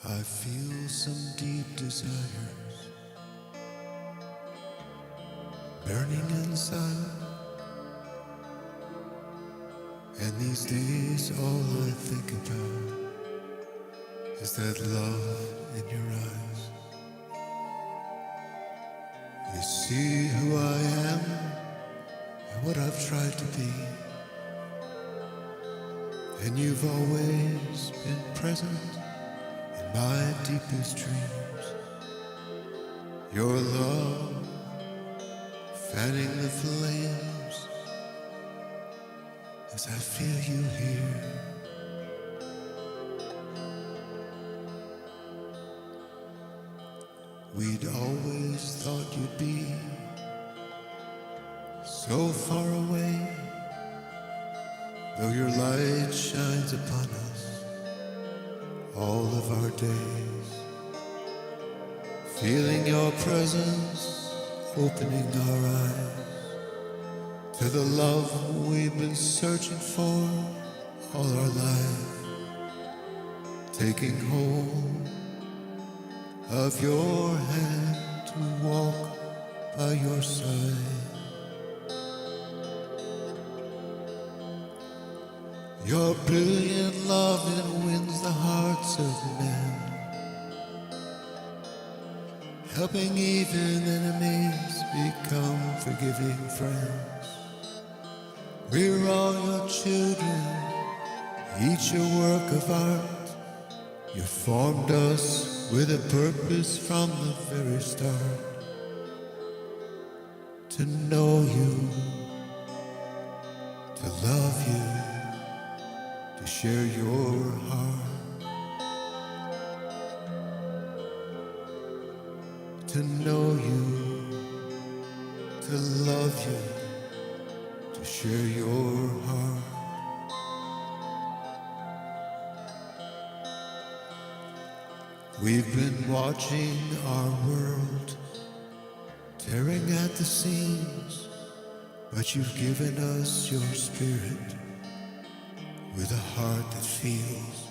I feel some deep desires burning inside, and these days all I think about is that love in your eyes. You see who I am and what I've tried to be, and you've always been present in my deepest dreams. Your love fanning the flames as I feel you here. We'd always thought you'd be so far away, though your light shines upon us all of our days. Feeling your presence, opening our eyes to the love we've been searching for all our life, taking hold of your hand to walk by your side. Your brilliant love, it wins the hearts of men, helping even enemies become forgiving friends. We're all your children, each a work of art. You formed us with a purpose from the very start, to know you, to love you, to share your heart, to know you, to love you, to share your heart. We've been watching our world tearing at the seams, but you've given us your spirit with a heart that feels,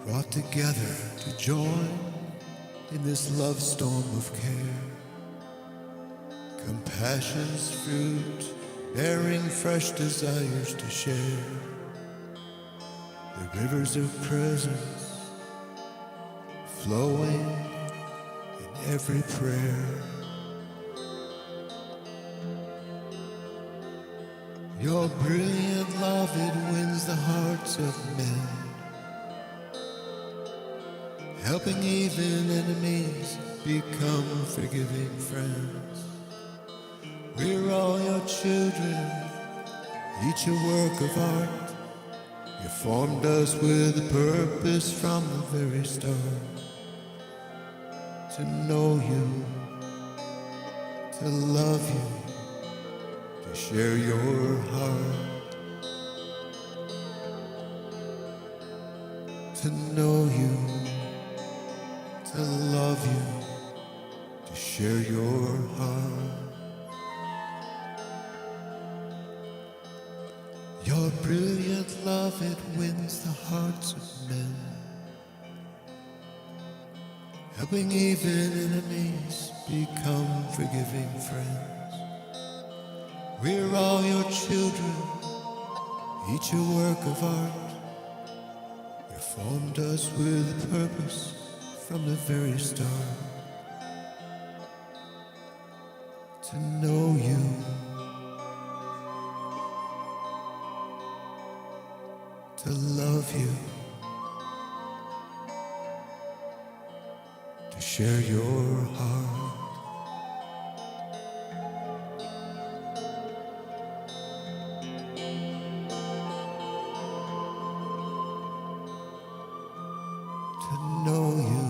brought together to join in this love storm of care. Compassion's fruit, bearing fresh desires to share. The rivers of presence flowing in every prayer. Your brilliant love, it wins the hearts of men, helping even enemies become forgiving friends. We're all your children, each a work of art. You formed us with a purpose from the very start, to know you, to love you, to share your heart, to know you, to love you, to share your heart. Your brilliant love, it wins the hearts of men, helping even enemies become forgiving friends. We're all your children, each a work of art. You formed us with a purpose from the very start, to know you, to love you, to share your heart. To know you,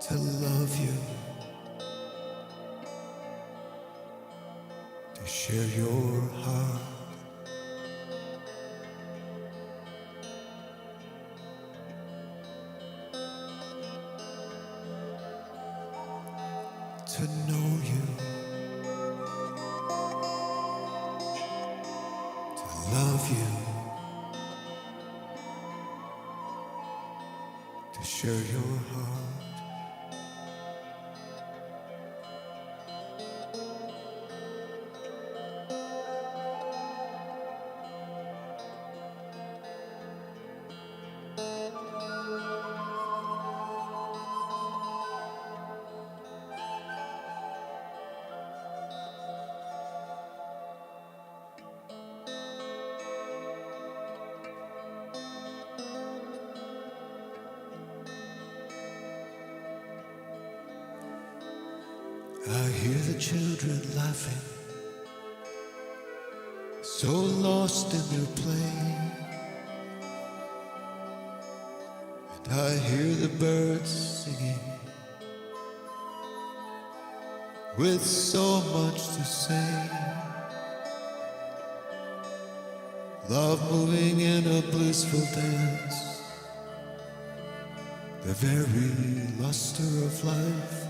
to love you, to share your heart. To know you, to love you, to share your heart. I hear the children laughing, so lost in their play. And I hear the birds singing with so much to say. Love moving in a blissful dance, the very luster of life.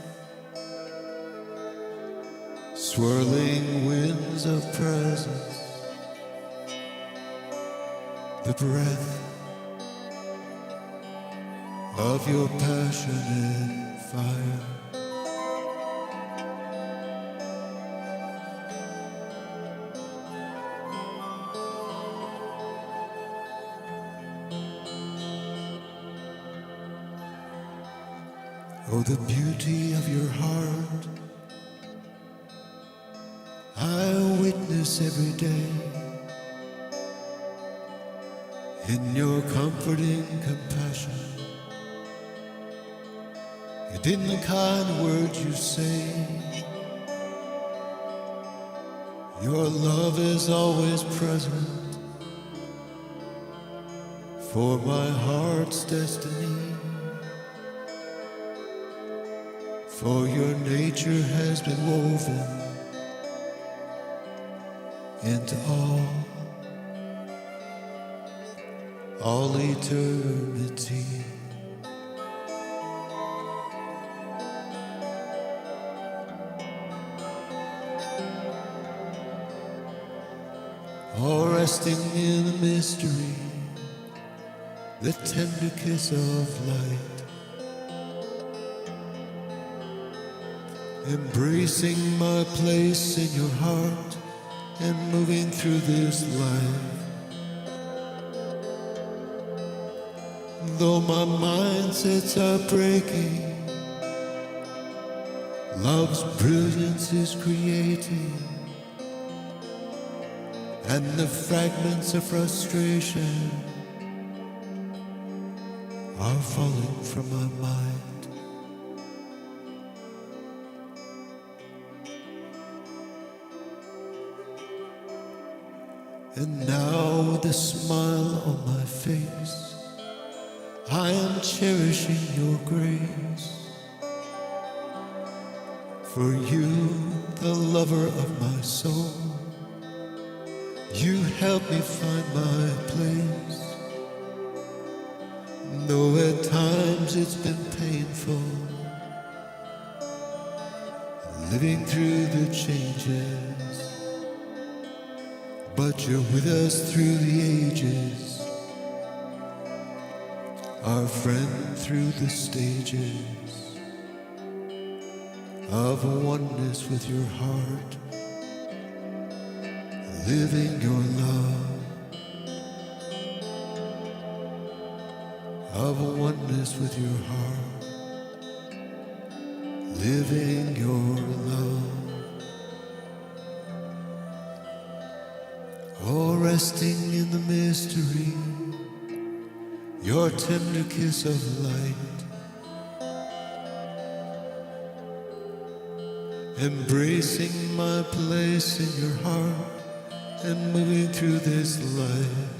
Swirling winds of presence, the breath of your passionate fire. Oh, the beauty of your heart I witness every day in your comforting compassion and in the kind words you say. Your love is always present for my heart's destiny, for your nature has been woven into all eternity. All resting in the mystery, the tender kiss of light, embracing my place in your heart and moving through this life. Though my mindsets are breaking, love's brilliance is creating, and the fragments of frustration are falling from my mind. And now with a smile on my face, I am cherishing your grace. For you, the lover of my soul, you help me find my place. Though at times it's been painful, living through the changes, but you're with us through the ages, our friend through the stages of oneness with your heart, living your love, of oneness with your heart, living your love. Oh, resting in the mystery, your tender kiss of light, embracing my place in your heart and moving through this life.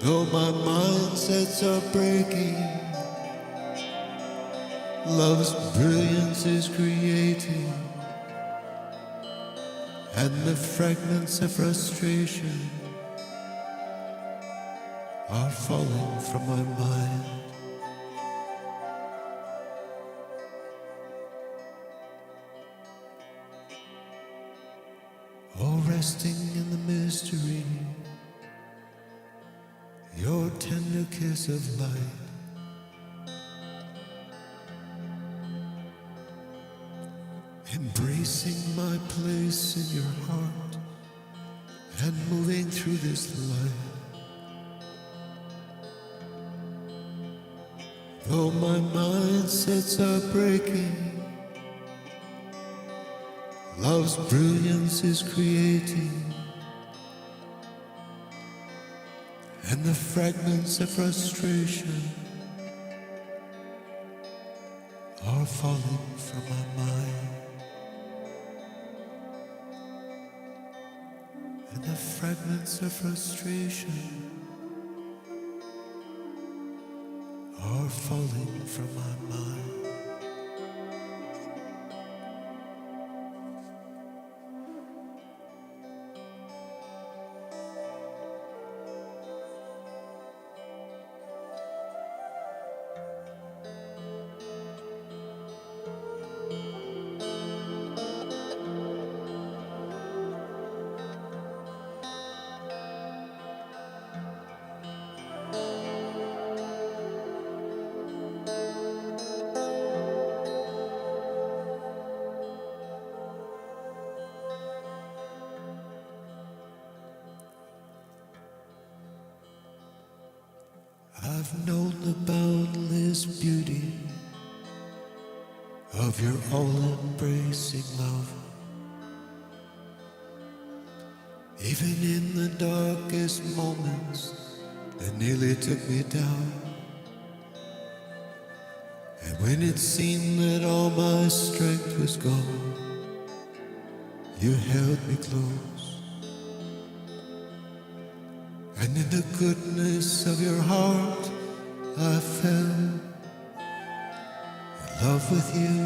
Though my mindsets are breaking, love's brilliance is creating, and the fragments of frustration are falling from my mind. Oh, resting in the mystery, your tender kiss of light, embracing my place in your heart and moving through this life. Though my mindsets are breaking, love's brilliance is creating, and the fragments of frustration are falling from my mind. And the fragments of frustration are falling from my mind. I've known the boundless beauty of your all-embracing love. Even in the darkest moments that nearly took me down, and when it seemed that all my strength was gone, you held me close. And in the goodness of your heart, I fell in love with you.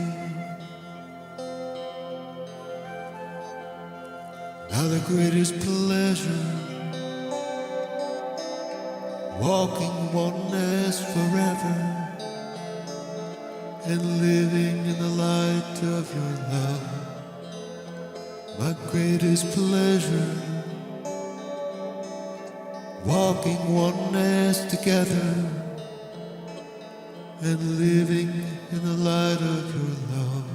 Now the greatest pleasure, walking oneness forever, and living in the light of your love. My greatest pleasure, walking oneness together and living in the light of your love.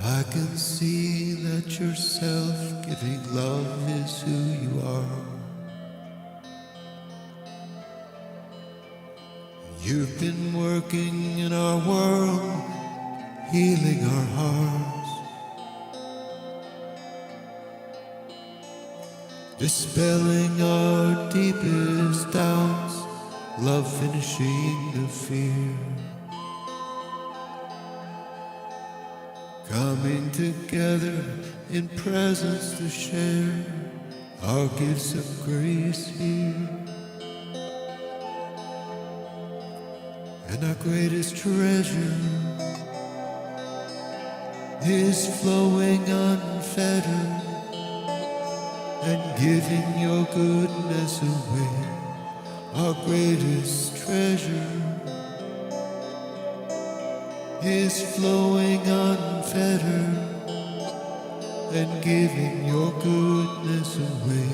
I can see that your self-giving love is who you are. You've been working in our world, healing our hearts, dispelling our deepest doubts, love finishing the fear, coming together in presence to share our gifts of grace here. And our greatest treasure is flowing unfettered and giving your goodness away. Our greatest treasure is flowing unfettered and giving your goodness away.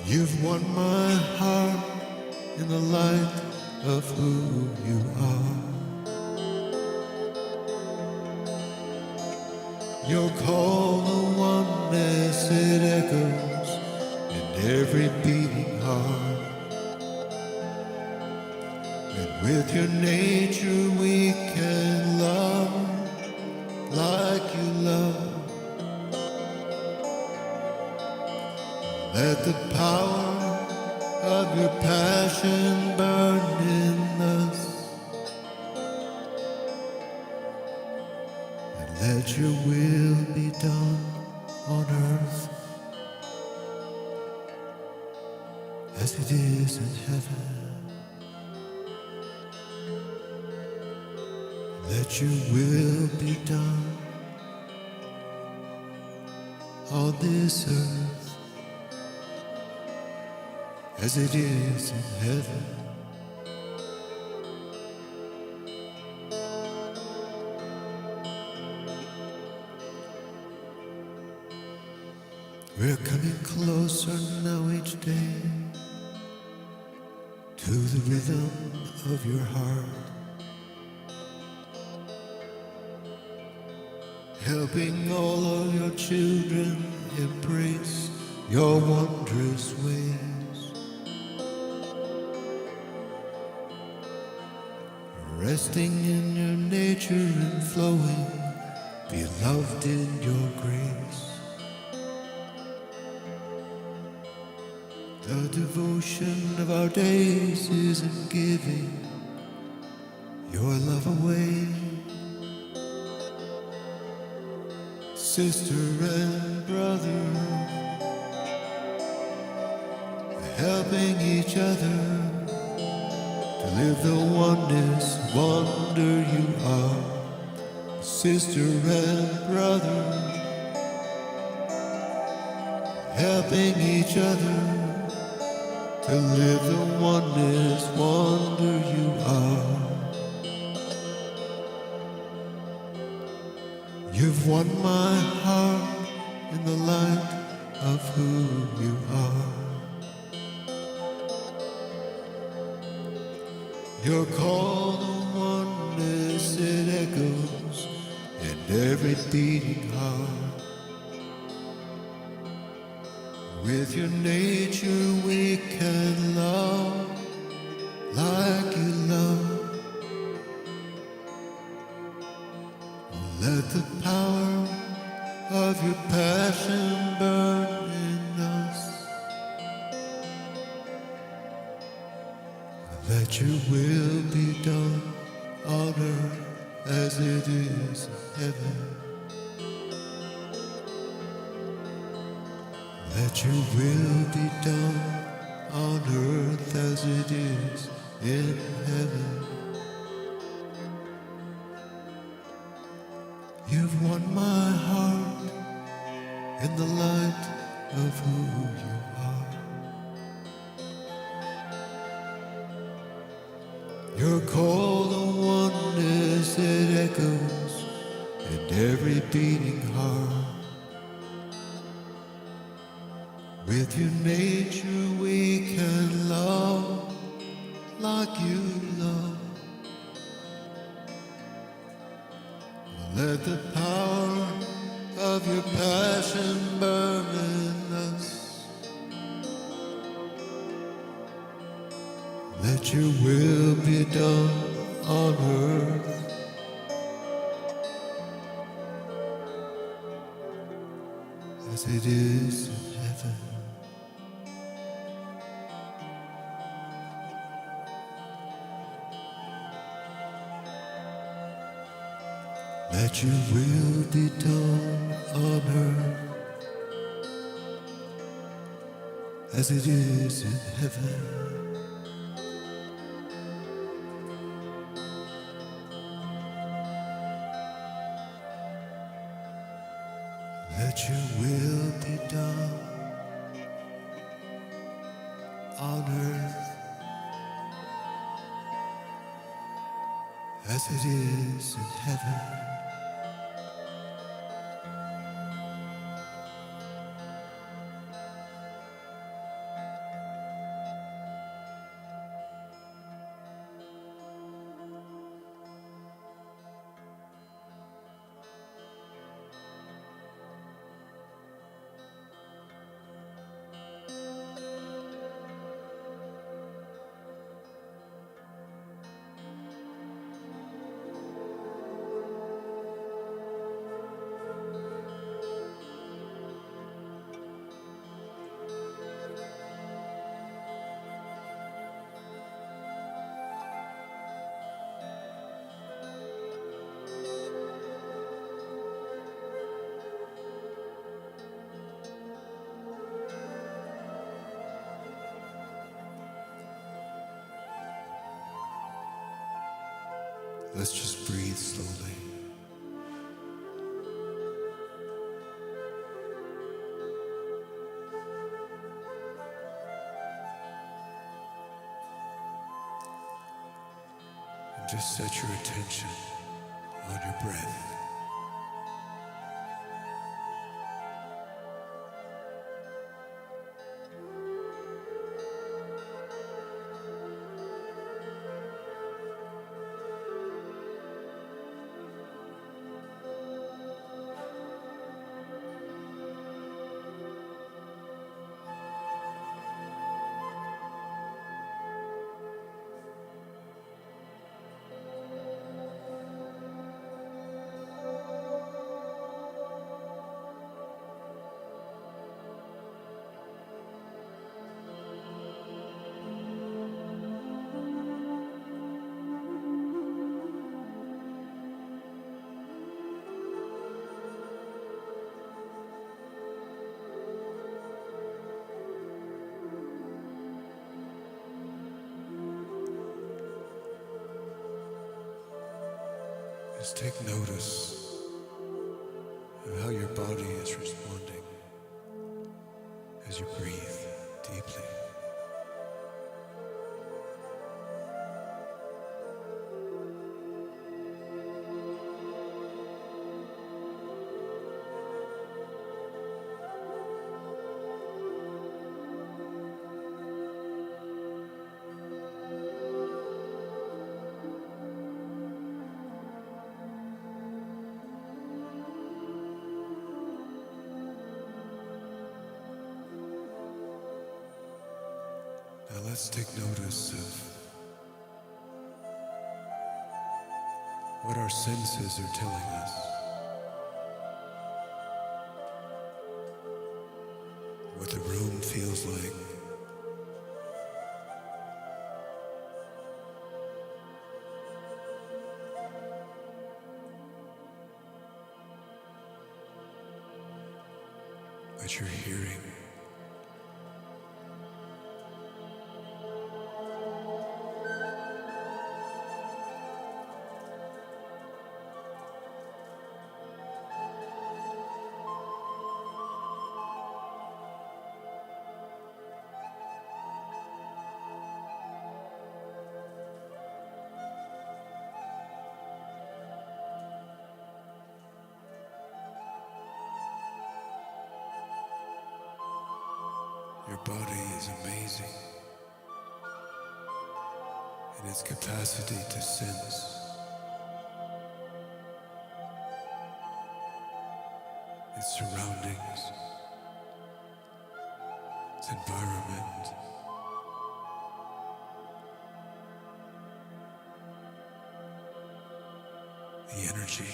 You've won my heart in the light of who you are. Your call to oneness, it echoes in every beating heart. And with your nature we can love like you love. Let the power of your passion burn in us, and let your will be done on earth as it is in heaven. Let your will be done on this earth as it is in heaven. We're coming closer now each day to the rhythm of your heart, helping all of your children embrace your wondrous ways, resting in your nature and flowing, beloved in your grace. The devotion of our days is in giving your love away. Sister and brother, helping each other to live the oneness, wonder you are. Sister and brother, helping each other to live the oneness, wonder you are. You've won my heart in the light of who you are. Your call to oneness, it echoes in every beating heart. With your nature we can love like you love. Let the power of your passion burn in us. Let your will be done on earth as it is in heaven. Let your will be done on earth as it is in heaven. You've won my heart in the light of who you are. Your call to oneness, it echoes in every beating heart. With your nature we can love like you love. Let the power of your passion burn in us. Let your will be done on earth as it is in heaven. Let your will be done on earth as it is in heaven. Let your will be done on earth as it is in heaven. Let's just breathe slowly. Just set your attention on your breath. Just take notice of how your body is responding as you breathe deeply. Now let's take notice of what our senses are telling us, what the room feels like, what you're hearing. Your body is amazing in its capacity to sense its surroundings, its environment, the energy.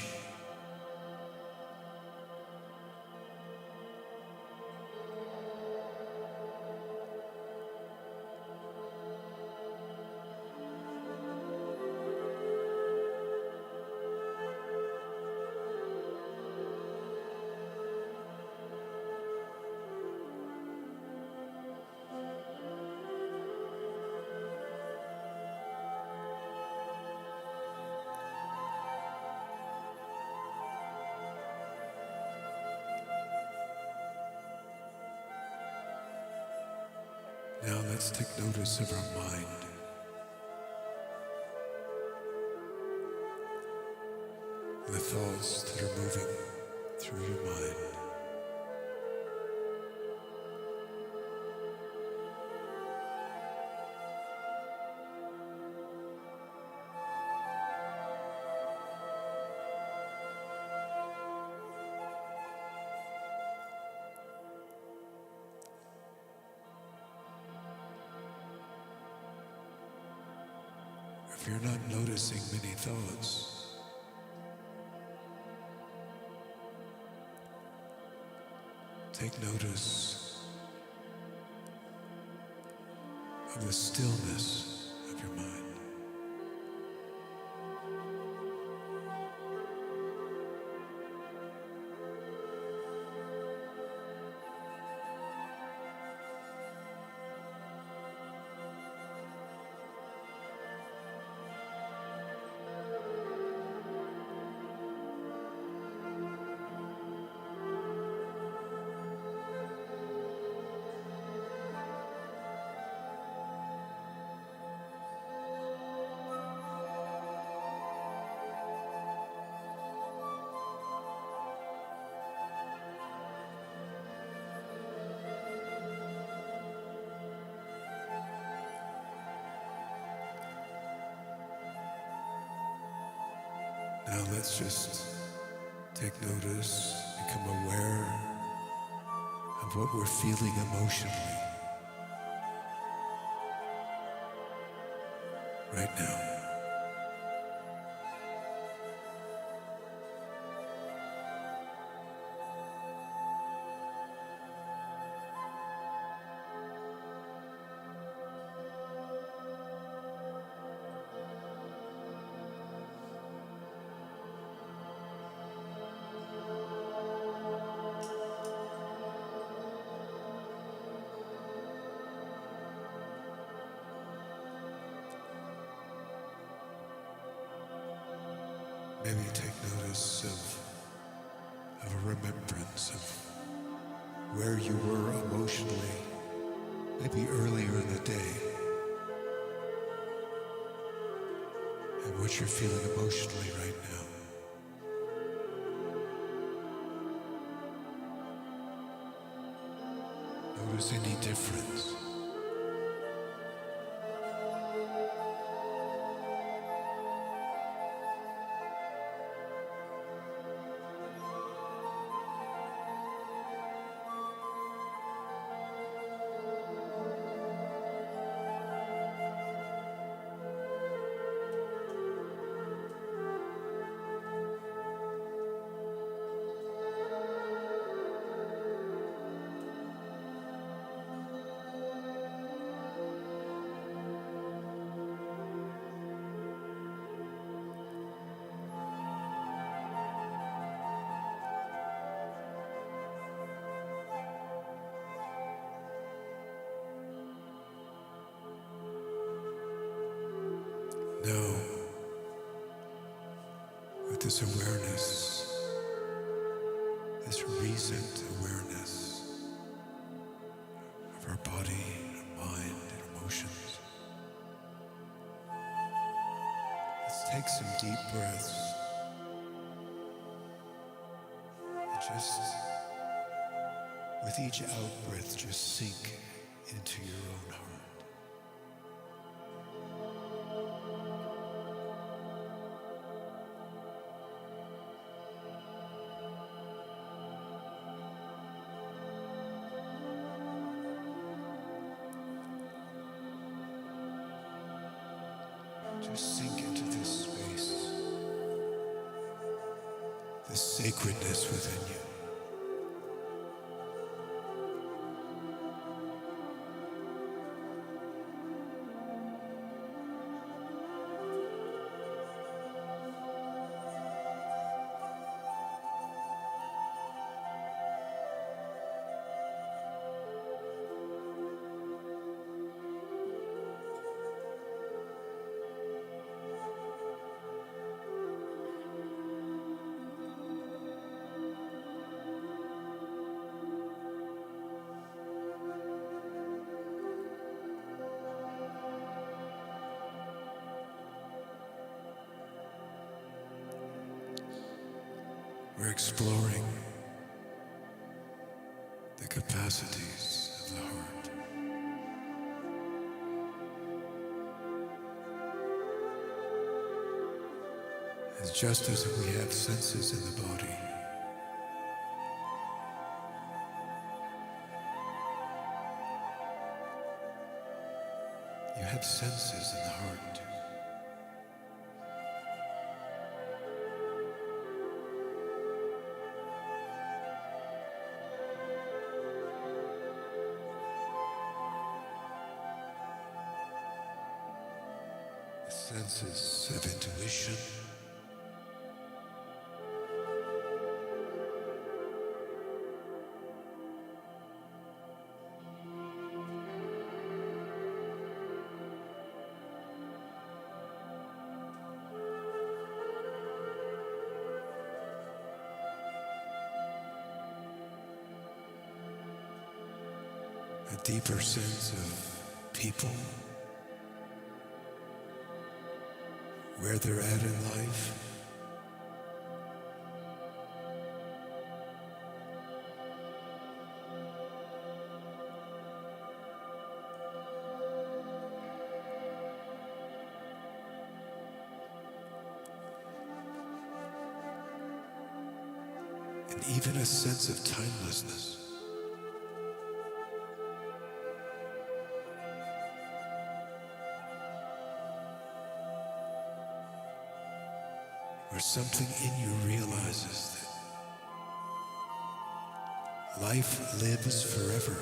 Now let's take notice of our mind. The thoughts that are moving through your mind. If you're not noticing many thoughts, take notice of the stillness of your mind. Now let's just take notice, become aware of what we're feeling emotionally right now. Maybe take notice of a remembrance of where you were emotionally, maybe earlier in the day, and what you're feeling emotionally right now. Notice any difference. Now, with this awareness, this recent awareness of our body, our mind, and emotions, let's take some deep breaths and just, with each out-breath, just sink into your own heart. Just sink into this space, this sacredness within you. We're exploring the capacities of the heart. And just as we have senses in the body, you have senses in the heart. Senses of intuition, a deeper sense of people, where they're at in life, and even a sense of timelessness. Where something in you realizes that life lives forever.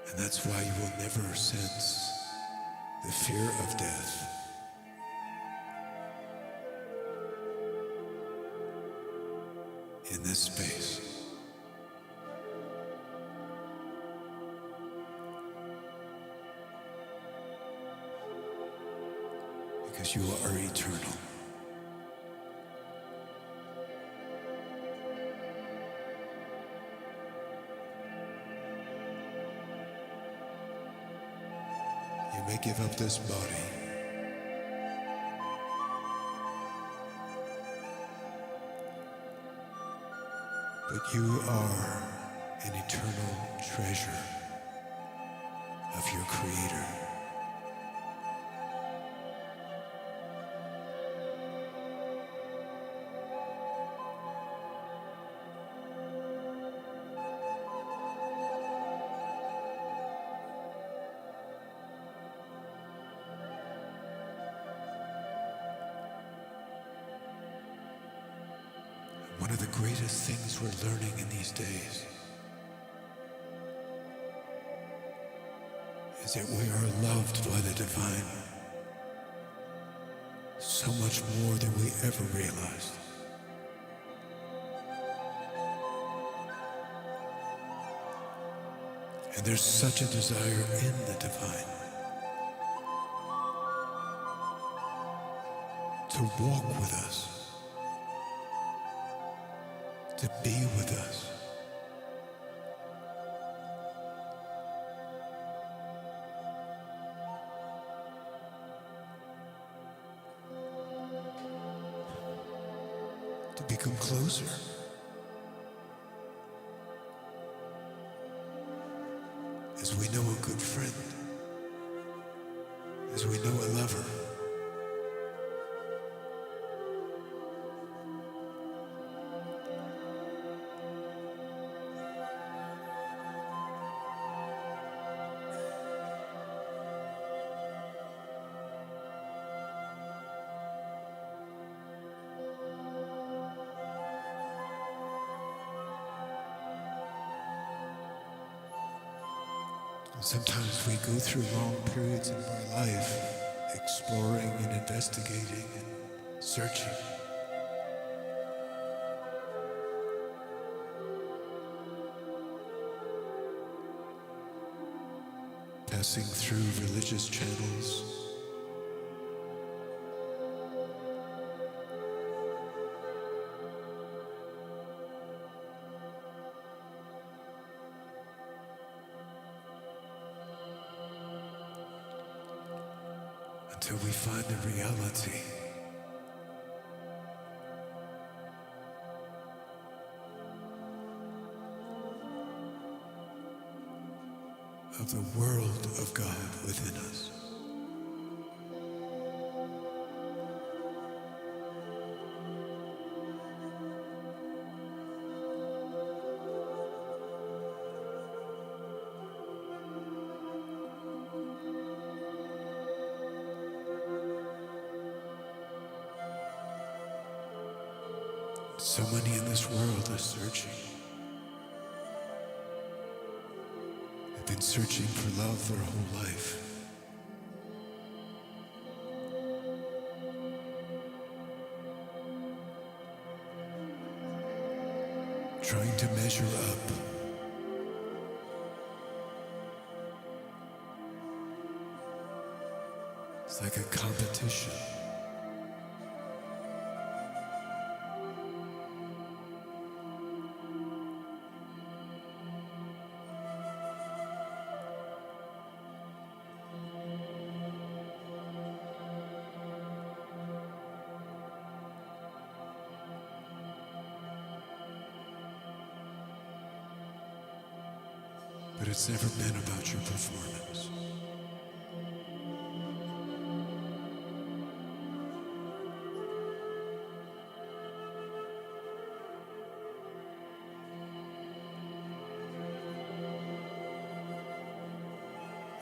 And that's why you will never sense the fear of death. In this space. Because you are eternal. You may give up this body, but you are an eternal treasure of your Creator. One of the greatest things we're learning in these days is that we are loved by the divine so much more than we ever realized. And there's such a desire in the divine to walk with us, to be with us. To become closer. As we know a good friend, as we know a lover. Sometimes we go through long periods of our life exploring and investigating and searching. Passing through religious channels. Until we find the reality of the world of God within us. So many in this world are searching. They've been searching for love their whole life. Trying to measure up. It's like a competition. but it's never been about your performance.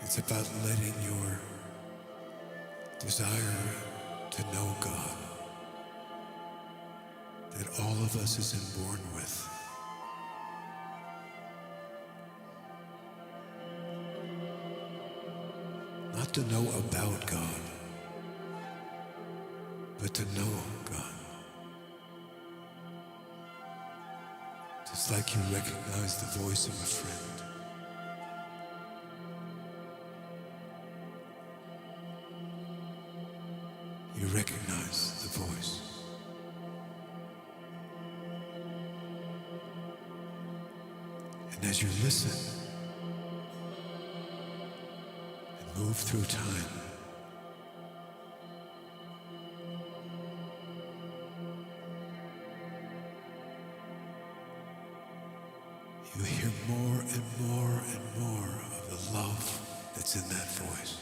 It's about letting your desire to know God, that all of us is inborn with. Not to know about God, but to know God. Just like you recognize the voice of a friend. You recognize the voice. And as you listen and move through time, you hear more and more and more of the love that's in that voice.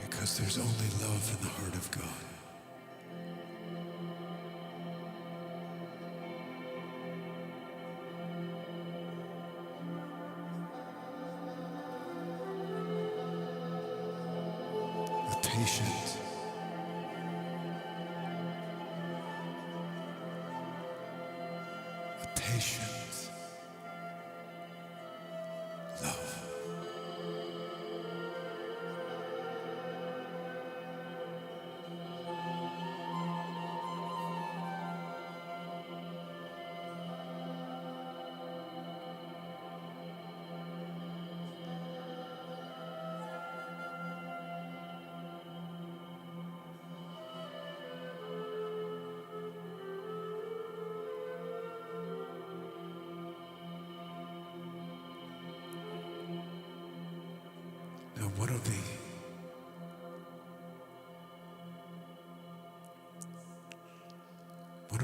Because there's only love in the heart of God. A patient, patient love. Now, one of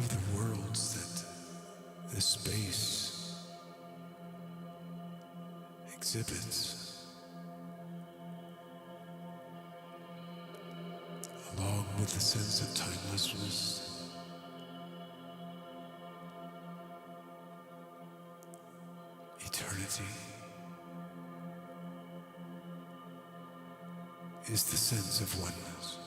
the worlds that this space exhibits, along with the sense of timelessness, eternity, is the sense of oneness.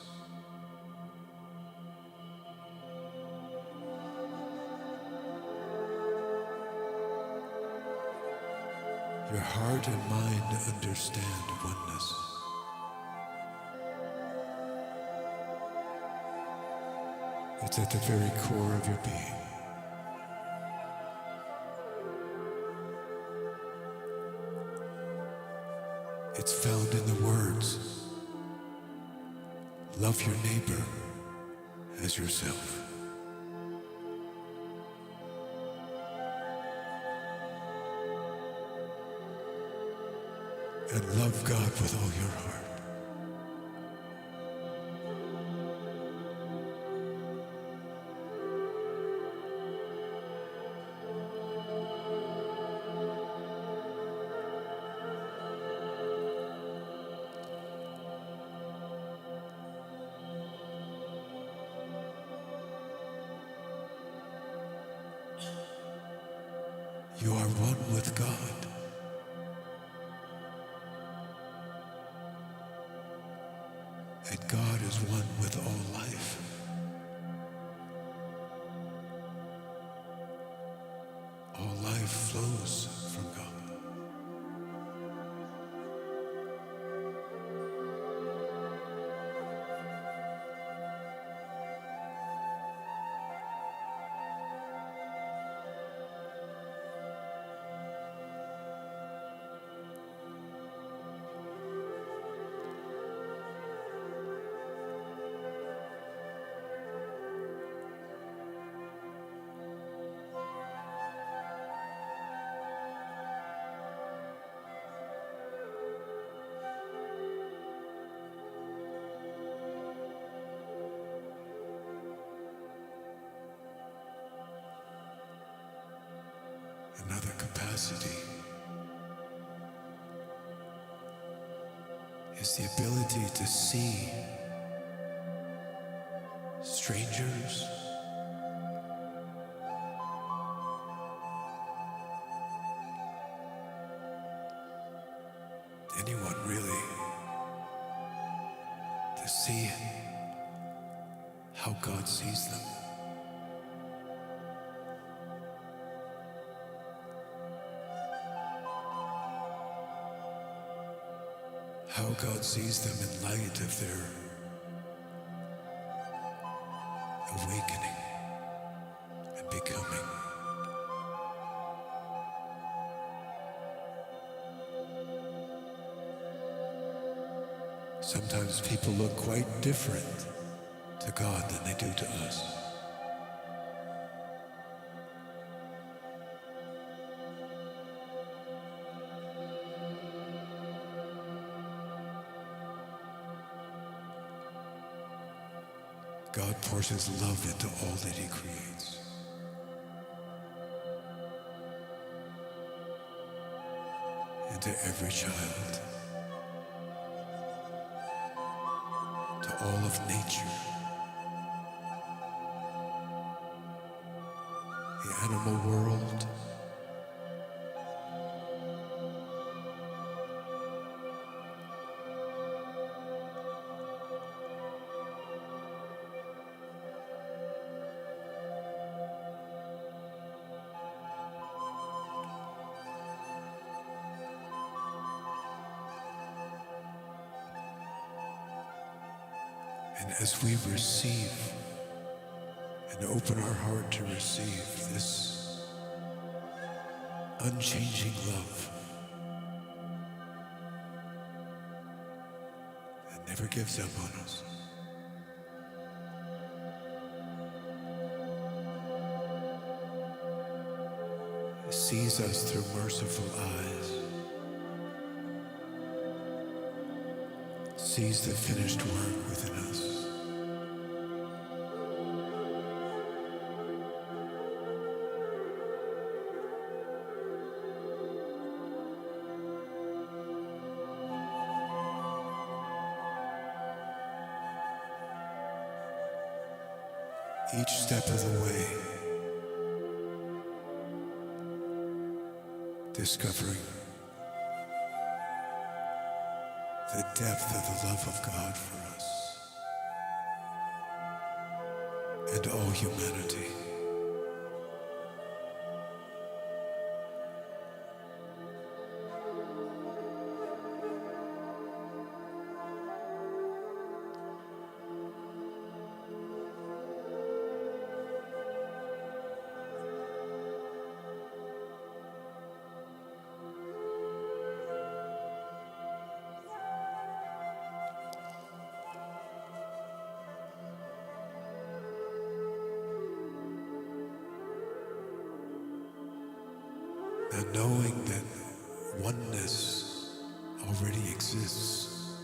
Your heart and mind understand oneness. It's at the very core of your being. It's found in the words, love your neighbor as yourself. And love God with all your heart. You are one with God. And God is one with all life. All life flows from God. another capacity is the ability to see strangers, anyone really, to see how God sees them. How God sees them in light of their awakening and becoming. Sometimes people look quite different to God than they do to us. God pours his love into all that he creates. Into every child. To all of nature. The animal world. And as we receive and open our heart to receive this unchanging love that never gives up on us, sees us through merciful eyes, sees the finished work within us. Each step of the way, discovering the depth of the love of God for us and all humanity. Now knowing that oneness already exists,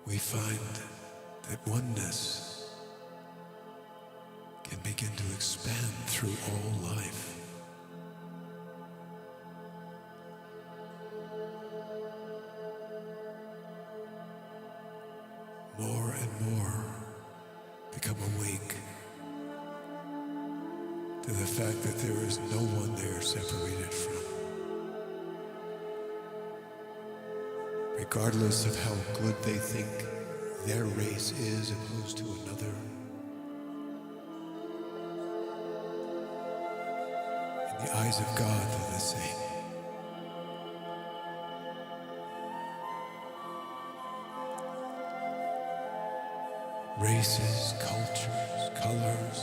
we find that oneness can begin to expand through all life. More and more become awake to the fact that there is no one they are separated from. Regardless of how good they think their race is and moves to another, in the eyes of God they're the same. Races, cultures, colors,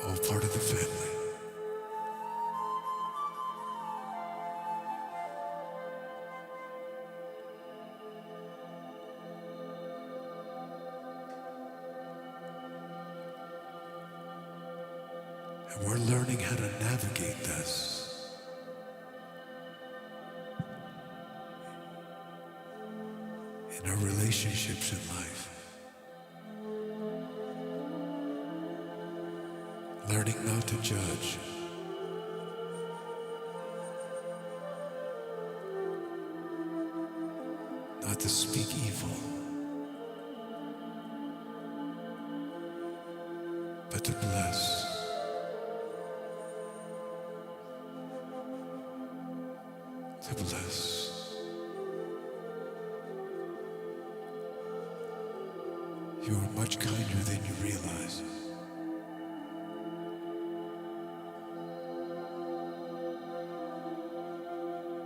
all part of the family. And we're learning how to navigate this. our relationships in life. Learning not to judge. Not to speak evil, but to bless. To bless. You are much kinder than you realize.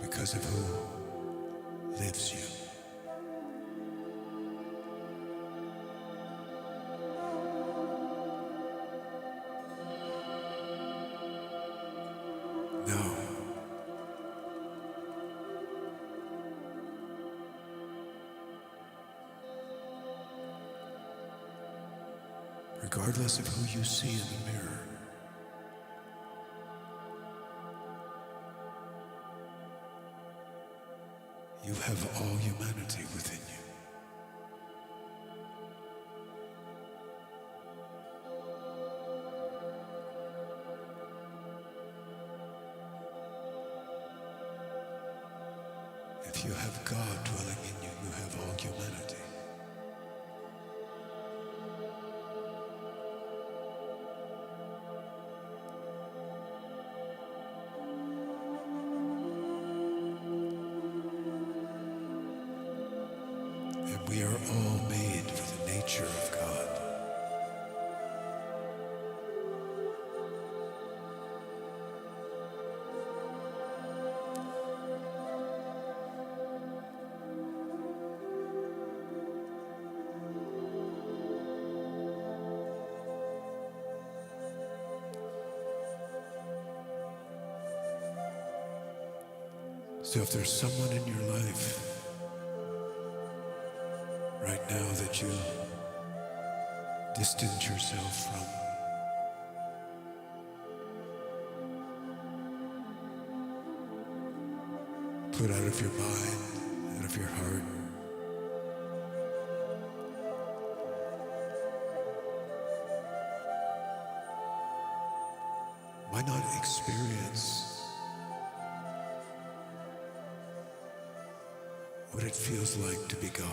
Because of who lives you. No. Regardless of who you see in the mirror, you have all humanity within you. If you have God dwelling in you, you have all humanity. And we are all made for the nature of God. So if there's someone in your life right now that you distance yourself from, put out of your mind, out of your heart, why not experience what it feels like to be God?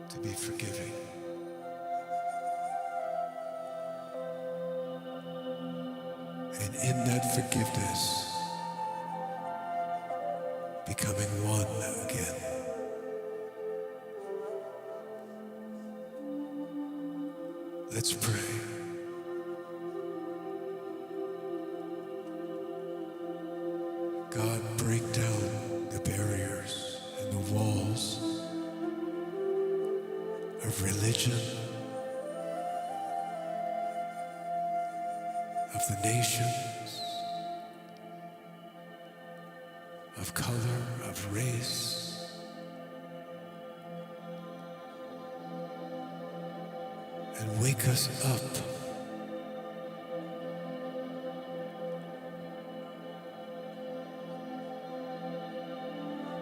To be forgiving. And in that forgiveness, becoming one again. Let's pray. God, break down the barriers and the walls of religion, of the nations, of color, of race. And wake us up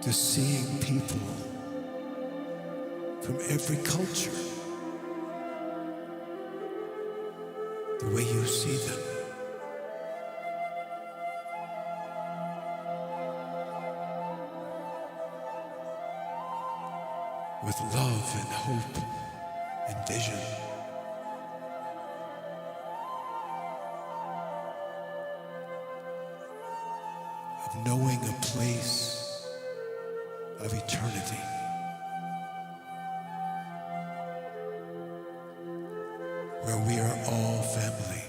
to seeing people from every culture the way you see them. With love and hope and vision. Of knowing a place of eternity. Where we are all family.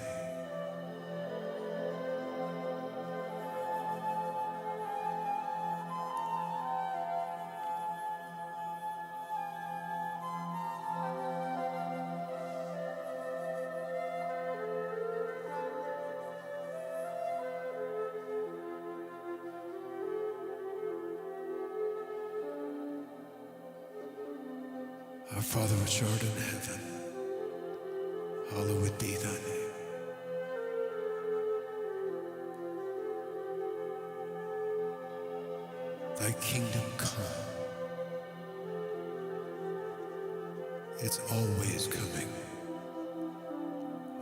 Our Father which art in heaven, Hallowed be thy name. Thy kingdom come. It's always coming.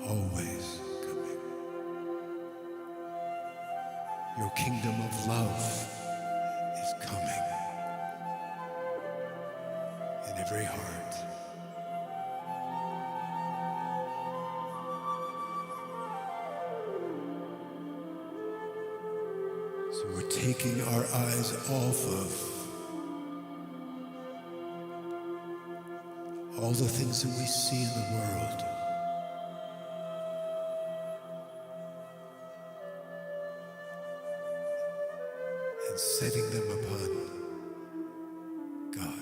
Always coming. Your kingdom of love is coming in every heart. So we're taking our eyes off of all the things that we see in the world and setting them upon God.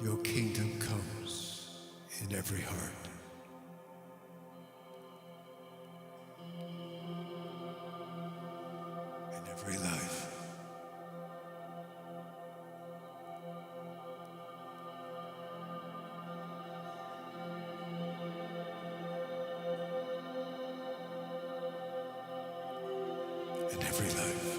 Your kingdom comes in every heart. In every life. In every life.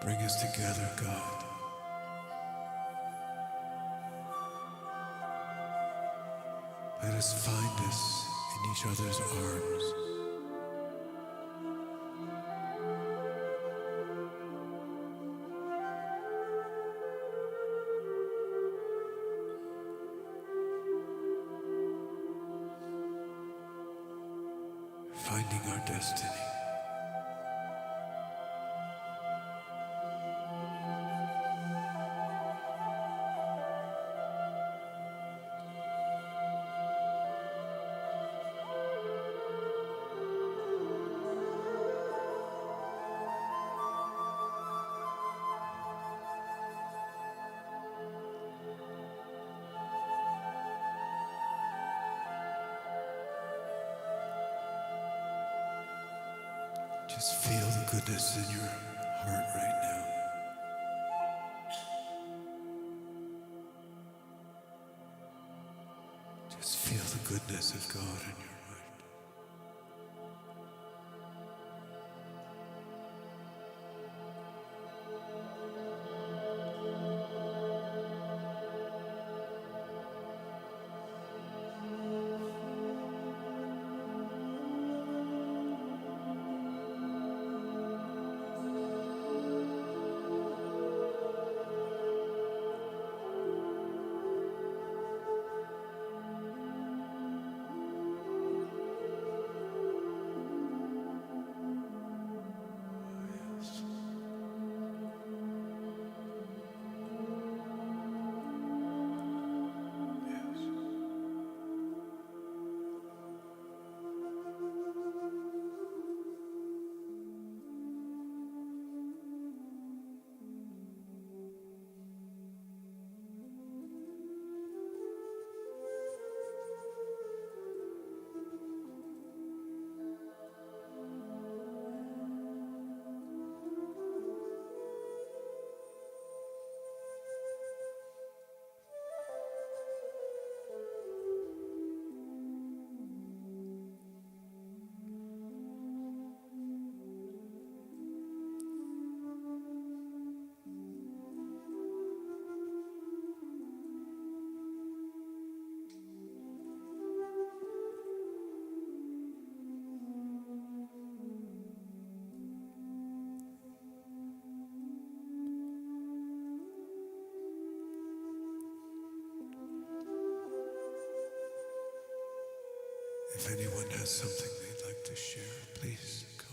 Bring us together, God. Let us find us in each other's arms. Finding our destiny. Just feel the goodness in your heart right now. Just feel the goodness of God in your heart. If anyone has something they'd like to share, please come.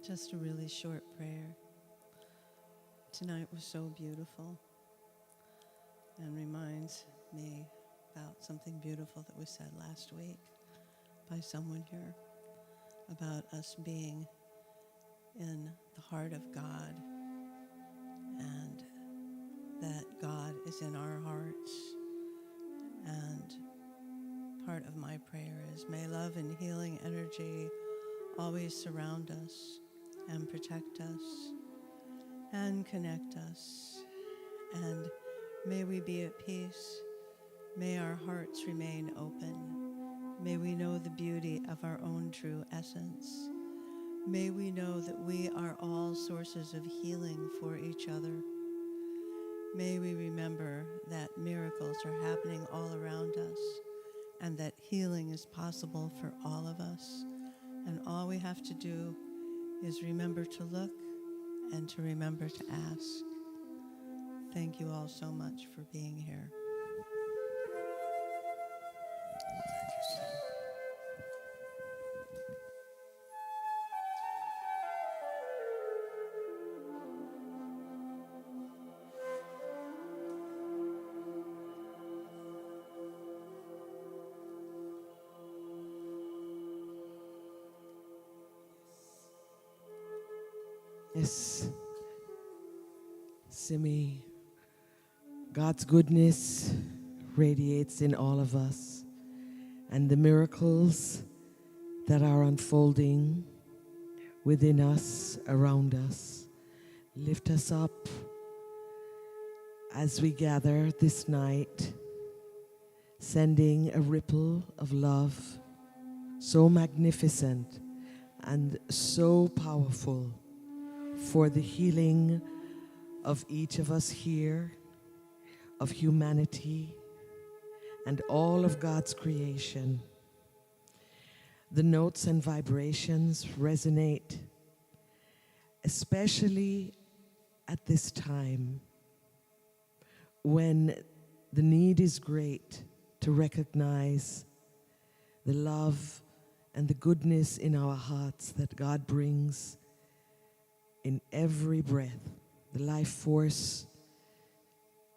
Just a really short prayer. Tonight was so beautiful and reminds me about something beautiful that was said last week by someone here about us being in the heart of God and that God is in our hearts. And part of my prayer is may love and healing energy always surround us and protect us and connect us. And may we be at peace. May our hearts remain open. May we know the beauty of our own true essence. May we know that we are all sources of healing for each other. May we remember that miracles are happening all around us and that healing is possible for all of us. And all we have to do is remember to look and to remember to ask. Thank you all so much for being here. Thank you, Sam. Yes, Simi, God's goodness radiates in all of us, and the miracles that are unfolding within us, around us, lift us up as we gather this night, sending a ripple of love so magnificent and so powerful for the healing of each of us here, of humanity, and all of God's creation. The notes and vibrations resonate, especially at this time when the need is great to recognize the love and the goodness in our hearts that God brings in every breath. The life force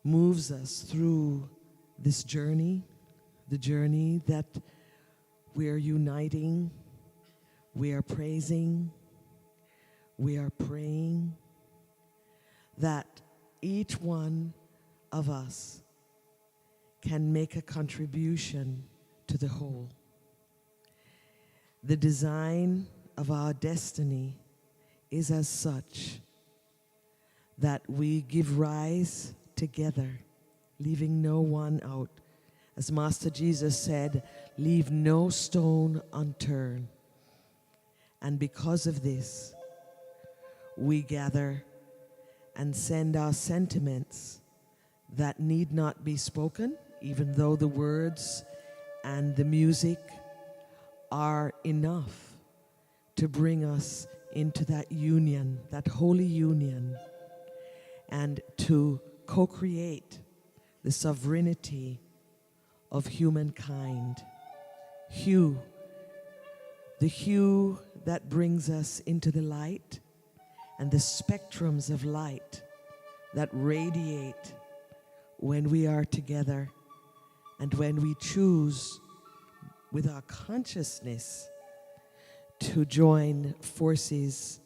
moves us through this journey, the journey that we are uniting, we are praising, we are praying, that each one of us can make a contribution to the whole. The design of our destiny is as such that we give rise together, leaving no one out. As Master Jesus said, leave no stone unturned. And because of this, we gather and send our sentiments that need not be spoken, even though the words and the music are enough to bring us into that union, that holy union, and to co-create the sovereignty of humankind. Hue, the hue that brings us into the light, and the spectrums of light that radiate when we are together and when we choose with our consciousness to join forces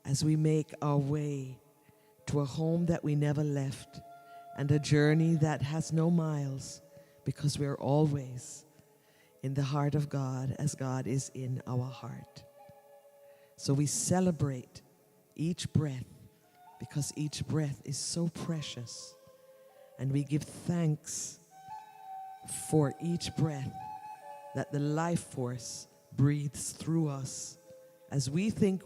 as we make our way to a home that we never left and a journey that has no miles, because we're always in the heart of God as God is in our heart. So we celebrate each breath, because each breath is so precious, and we give thanks for each breath that the life force breathes through us as we think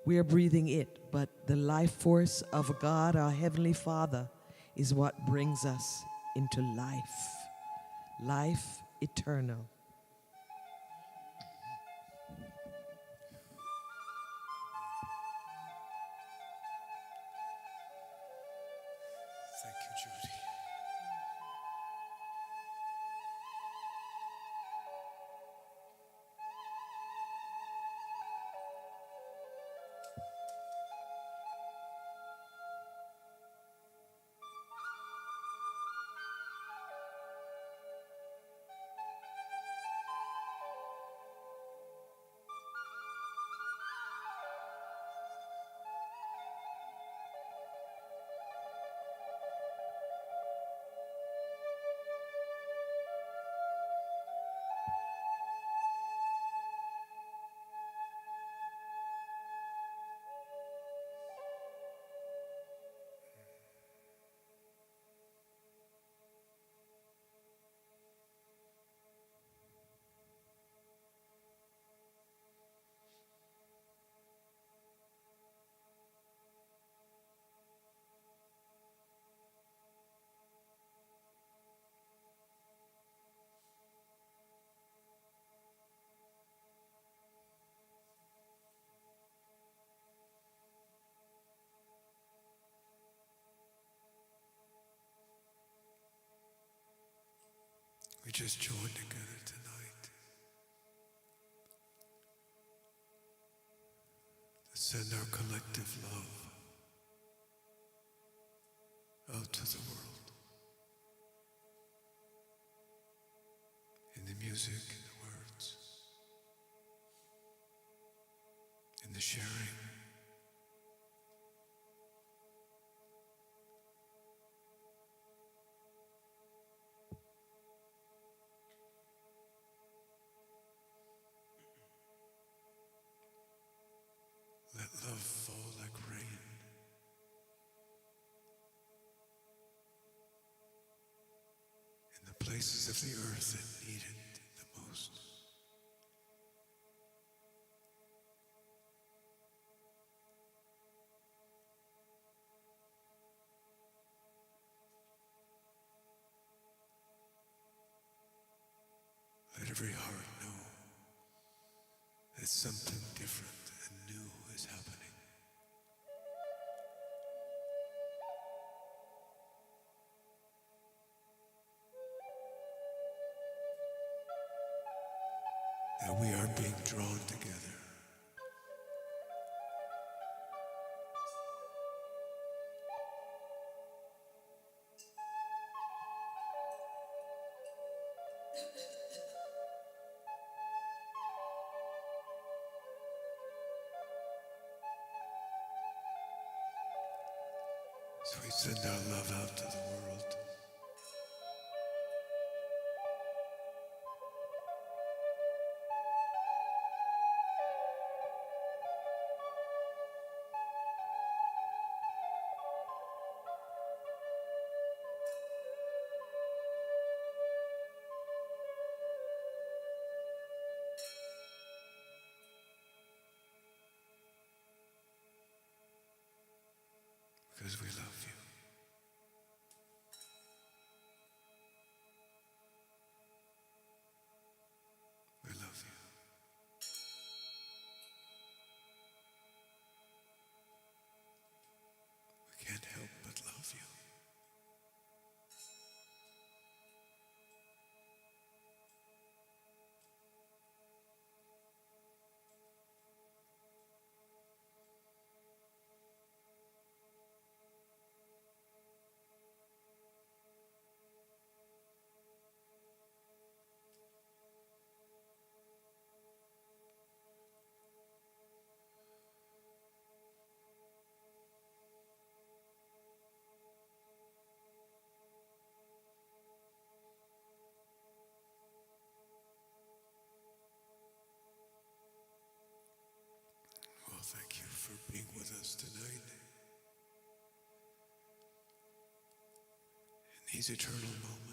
we're breathing it, but the life force of God, our Heavenly Father, is what brings us into life eternal. Thank you, Judy. We just joined together tonight to send our collective love out to the world in the music, in the words, in the sharing. Let love fall like rain in the places of the earth that need it the most. Let every heart know that something different and new is happening. and we are being drawn together. So we send our love out to the world. Because we love you. We love you. We can't help but love you. Well, thank you for being with us tonight in these eternal moments.